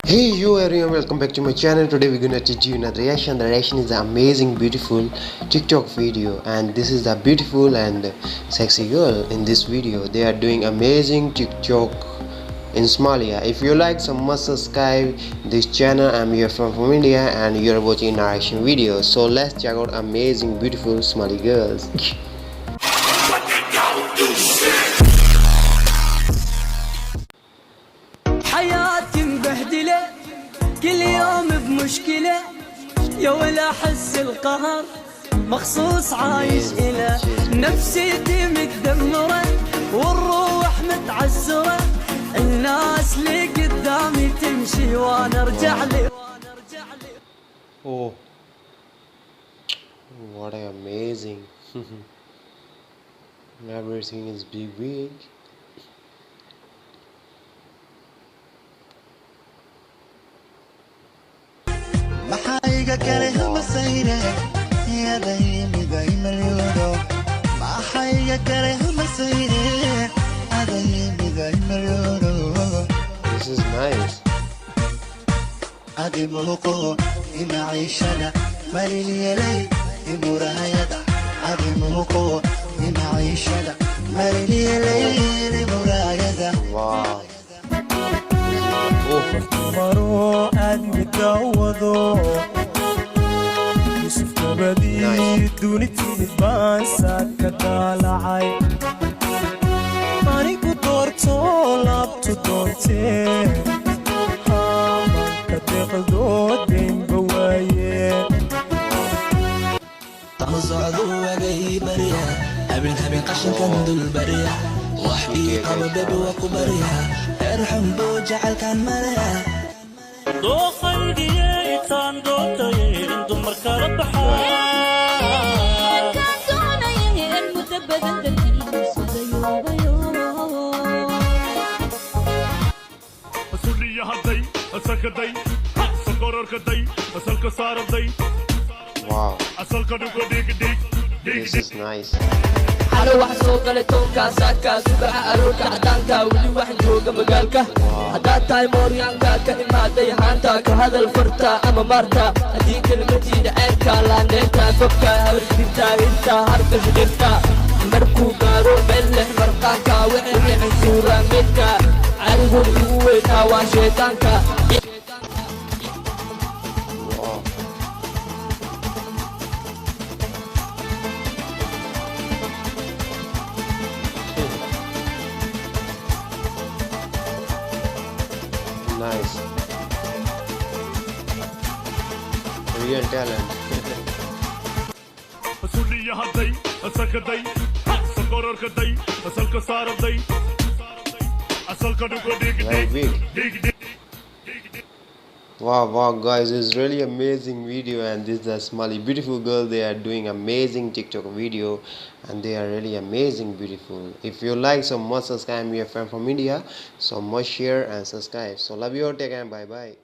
Hey you everyone, welcome back to my channel. Today we're gonna teach you another reaction. The reaction is the amazing beautiful TikTok video, and this is the beautiful and sexy girl in this video. They are doing amazing TikTok in Somalia. If you like, so must subscribe this channel. I'm here from India and you're watching narration videos. So let's check out amazing beautiful Somali girls. حياتي مبهدلة كل يوم بمشكلة يا ولا أحس القهر مخصوص عايش إله نفسيتي متدمرة والروح متعسرة الناس اللي قدامي تمشي وأنا أرجع لي Oh, what an amazing. Everything is big. maxayga kale hamasayne adayimiday malyoodo maxayga kale hamasayne adayimiday malyoodo This is nice. adimuqo imaciishada maliliyelay imurayada adimuqo imaciishada maliliyelay imurayada Wow. maro aad midawado yusuf kabadii dunitiid baan saad ka daalacay anigu doorto laabtu doontee hamanka deeqdoodeenba waaye tamsocdu wagay barya habeen qashinkan dul barya wax ii qabo bebi waa ku barya erxum buu jacaylkan maraya dooqaygiyey taan dootayeen dumar kala baxaasuliyahadday asakaday sakororkaday asalka saaraday Wow. asalka dhugo dhigdhig This is nice. حلو واحد سوق لتوكا ساكا سبع أروكا عدانكا ولي واحد جوجا مقالكا حدا تاي موريانكا كلمة دي هانتا كهذا الفرتا أما مارتا هدي كلمتي دعيركا لانيتا فكا هرقدتا انتا هرقا شدرتا مركو قارو ملح مرقاكا وعلي عزورا منكا عارفو القوة واشيطانكا Wow. Nice. Real talent. suliyahadday asakaday sakororkaday asalka saaraday asalka dhugo Very big. dhigdhig Wow guys, it's really amazing video, and this is a Somali beautiful girl. They are doing amazing TikTok video and they are really amazing beautiful. If you like, so must subscribe. Me a friend from India, so must share and subscribe. So love you all, take care, bye bye.